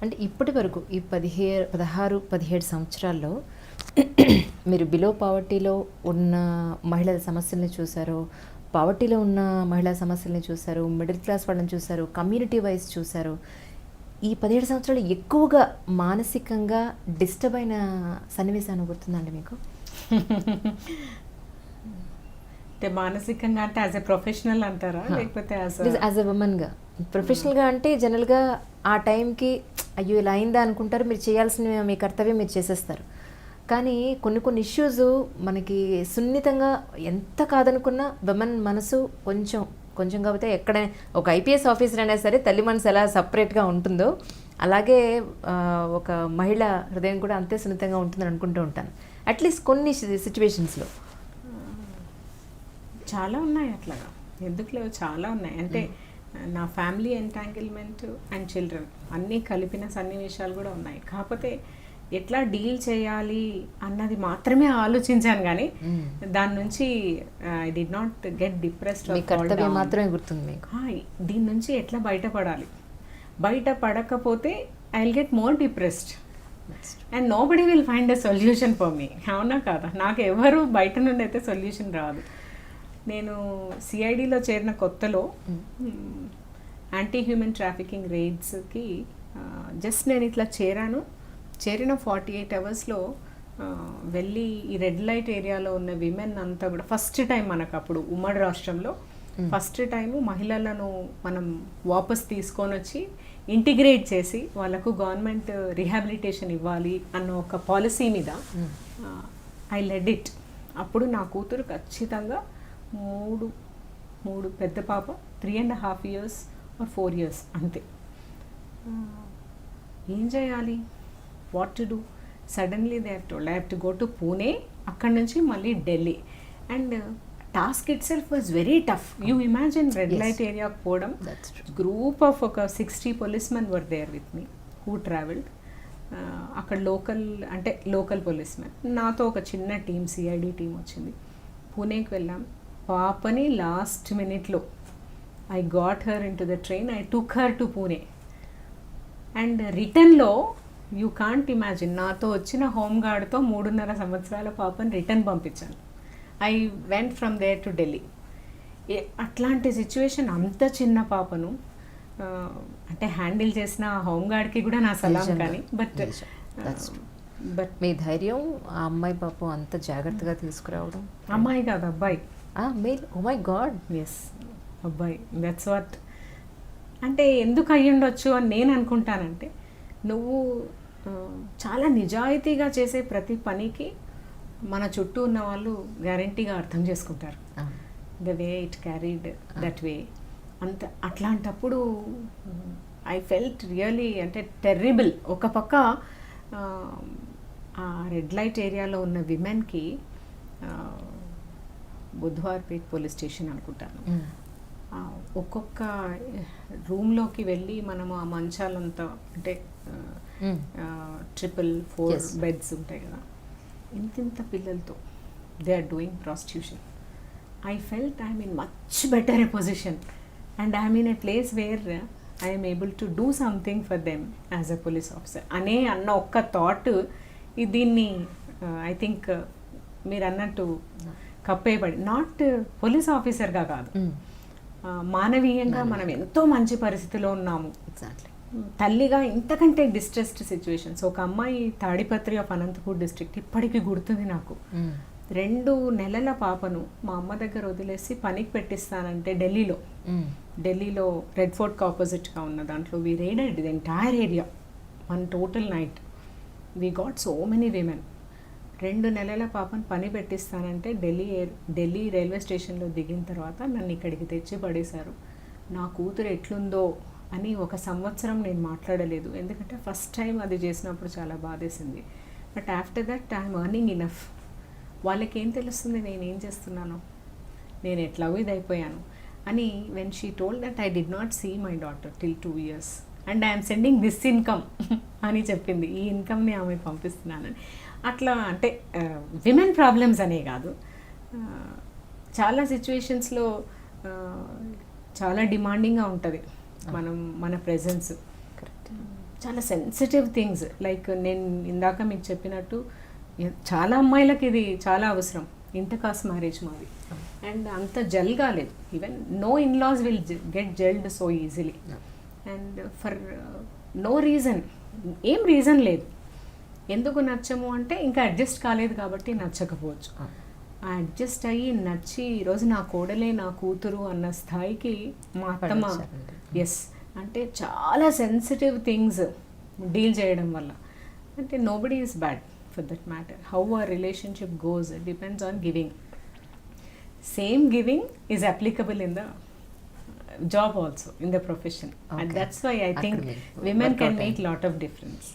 అంటే ఇప్పటి వరకు ఈ 16-17 సంవత్సరాల్లో మీరు బిలో పావర్టీలో ఉన్న మహిళల సమస్యల్ని చూసారు, పావర్టీలో ఉన్న మహిళా సమస్యల్ని చూసారు, మిడిల్ క్లాస్ వాళ్ళని చూసారు, కమ్యూనిటీ వైజ్ చూసారు. ఈ 17 సంవత్సరాలు ఎక్కువగా మానసికంగా డిస్టర్బ్ అయిన సన్నివేశాన్ని గుర్తుందండి మీకు? అంటే మానసికంగా అంటే యాజ్ ఎ ప్రొఫెషనల్ అంటారా, లేకపోతే యాజ్ ఎ ఉమెన్గా? ప్రొఫెషనల్గా అంటే జనరల్గా ఆ టైంకి అయ్యో ఇలా అయిందా అనుకుంటారు, మీరు చేయాల్సిన మీ కర్తవ్యం మీరు చేసేస్తారు. కానీ కొన్ని ఇష్యూస్ మనకి సున్నితంగా ఎంత కాదనుకున్నా విమెన్ మనసు కొంచెం కాకపోతే ఎక్కడ ఒక ఐపీఎస్ ఆఫీసర్ అయినా సరే తల్లి మనసు ఎలా సపరేట్గా ఉంటుందో అలాగే ఒక మహిళ హృదయం కూడా అంతే సున్నితంగా ఉంటుందని అనుకుంటూ ఉంటాను. అట్లీస్ట్ కొన్ని సిచ్యువేషన్స్లో. చాలా ఉన్నాయి అట్లాగా, ఎందుకు లేవు, చాలా ఉన్నాయి. అంటే నా ఫ్యామిలీ ఎంటాంగిల్మెంట్ అండ్ చిల్డ్రన్ అన్నీ కలిపిన సన్నివేశాలు కూడా ఉన్నాయి. కాకపోతే ఎట్లా డీల్ చేయాలి అన్నది మాత్రమే ఆలోచించాను, కానీ దాని నుంచి I did not get depressed. మాత్రమే గుర్తుంది మీకు. దీని నుంచి ఎట్లా బయటపడాలి, బయటపడకపోతే I will get more depressed and nobody will find a solution for me. అవునా కాదా? నాకు ఎవరు బయట నుండి అయితే సొల్యూషన్ రాదు. నేను సిఐడిలో చేరిన కొత్తలో యాంటీ హ్యూమన్ ట్రాఫికింగ్ రైడ్స్కి జస్ట్ నేను ఇట్లా చేరిన 48 అవర్స్లో వెళ్ళి ఈ రెడ్ లైట్ ఏరియాలో ఉన్న విమెన్ అంతా కూడా ఫస్ట్ టైం మనకు అప్పుడు ఉమ్మడి రాష్ట్రంలో ఫస్ట్ టైము మహిళలను మనం వాపస్ తీసుకొని వచ్చి ఇంటిగ్రేట్ చేసి వాళ్ళకు గవర్నమెంట్ రిహాబిలిటేషన్ ఇవ్వాలి అన్న ఒక పాలసీ మీద ఐ లెడ్ ఇట్. అప్పుడు నా కూతురు ఖచ్చితంగా మూడు పెద్ద పాప 3.5 years or 4 years అంతే. ఏం చేయాలి, what to do? Suddenly they have told I have to go to Pune, అక్కడి నుంచి మళ్ళీ Delhi. And task itself was very tough. You imagine red light ఏరియాకి పోవడం, గ్రూప్ ఆఫ్ ఒక 60 policemen were there with me who travelled. అక్కడ local policemen, నాతో ఒక చిన్న టీం సిఐడి టీం వచ్చింది. పూణేకి వెళ్ళాం. పాపని లాస్ట్ మినిట్లో I got her into the train, I took her to Pune. And రిటర్న్లో యూ కాంట్ ఇమాజిన్, నాతో వచ్చిన హోంగార్డ్తో 3.5 సంవత్సరాల పాపని రిటర్న్ పంపించాను. I went from there to Delhi. అట్లాంటి సిచ్యువేషన్, అంత చిన్న పాపను అంటే హ్యాండిల్ చేసిన హోంగార్డ్కి కూడా నా సలాం. కానీ బట్ మీ ధైర్యం, ఆ అమ్మాయి పాపం అంత జాగ్రత్తగా తీసుకురావడం. అమ్మాయి కాదు, అబ్బాయి. ఓ మై గాడ్, ఎస్, అబ్బాయి. That's what. అంటే ఎందుకు అయ్యుండొచ్చు అని నేను అనుకుంటానంటే, నువ్వు చాలా నిజాయితీగా చేసే ప్రతి పనికి మన చుట్టూ ఉన్న వాళ్ళు గ్యారంటీగా అర్థం చేసుకుంటారు. The way it carried that way. అట్లాంటప్పుడు ఐ ఫెల్ట్ రియలీ అంటే టెర్రిబుల్. ఒక పక్క ఆ రెడ్ లైట్ ఏరియాలో ఉన్న విమెన్కి బుధవార్పేట్ పోలీస్ స్టేషన్ అనుకుంటాను, ఒక్కొక్క రూమ్లోకి వెళ్ళి మనము ఆ మంచాలంతా అంటే 4 బెడ్స్ ఉంటాయి కదా, ఇంత పిల్లలతో they are doing prostitution. I felt I'm in much better a position and I'm in a place where I'm able to do something for them as a police officer అన్న ఒక్క థాట్ దీన్ని I think మీరు అన్నట్టు కప్పేయబడి, not police ఆఫీసర్గా కాదు, మానవీయంగా మనం ఎంతో మంచి పరిస్థితిలో ఉన్నాము. ఎగ్జాక్ట్లీ. తల్లిగా ఇంతకంటే డిస్ట్రెస్డ్ సిచ్యువేషన్స్. ఒక అమ్మాయి తాడిపత్రి ఆఫ్ అనంతపూర్ డిస్ట్రిక్ట్ ఇప్పటికీ గుర్తుంది నాకు. 2 నెలల పాపను మా అమ్మ దగ్గర వదిలేసి పనికి పెట్టిస్తానంటే ఢిల్లీలో రెడ్ ఫోర్ట్కి ఆపోజిట్గా ఉన్న దాంట్లో we raided the entire area one total night. We got so many women. 2 నెలల పాపను పని పెట్టిస్తానంటే ఢిల్లీ రైల్వే స్టేషన్లో దిగిన తర్వాత నన్ను ఇక్కడికి తెచ్చి పడేశారు. నా కూతురు ఎట్లుందో అని 1 సంవత్సరం నేను మాట్లాడలేదు, ఎందుకంటే ఫస్ట్ టైం అది చేసినప్పుడు చాలా బాధేసింది. But after that I'm earning enough. వాళ్ళకి ఏం తెలుస్తుంది నేనేం చేస్తున్నాను, నేను ఎట్లాగో ఇది అయిపోయాను అని. When she told that I did not see my daughter till 2 years and I'm sending this income అని చెప్పింది. ఈ ఇన్కమ్ని ఆమె పంపిస్తున్నానని. అట్లా అంటే విమెన్ ప్రాబ్లమ్స్ అనే కాదు, చాలా సిచ్యువేషన్స్లో చాలా డిమాండింగ్గా ఉంటుంది మన ప్రెజెన్స్. చాలా సెన్సిటివ్ థింగ్స్. లైక్ నేను ఇందాక మీకు చెప్పినట్టు చాలా అమ్మాయిలకి ఇది చాలా అవసరం. ఇంటర్ కాస్ట్ మ్యారేజ్ మాది, అండ్ అంత జెల్ కాలేదు. Even no in-laws will get jelled so easily, and for no reason, ఏం రీజన్ లేదు. ఎందుకు నచ్చము అంటే ఇంకా అడ్జస్ట్ కాలేదు కాబట్టి నచ్చకపోవచ్చు. ఆ అడ్జస్ట్ అయ్యి నచ్చి ఈరోజు నా కోడలే నా కూతురు అన్న స్థాయికి మా అత్తమ్మ, ఎస్, అంటే చాలా సెన్సిటివ్ థింగ్స్ డీల్ చేయడం వల్ల. అంటే nobody is bad for that matter. How a relationship goes depends on giving. Same giving is applicable in the job also, in the profession. Okay. And that's why I think women can make lot of difference.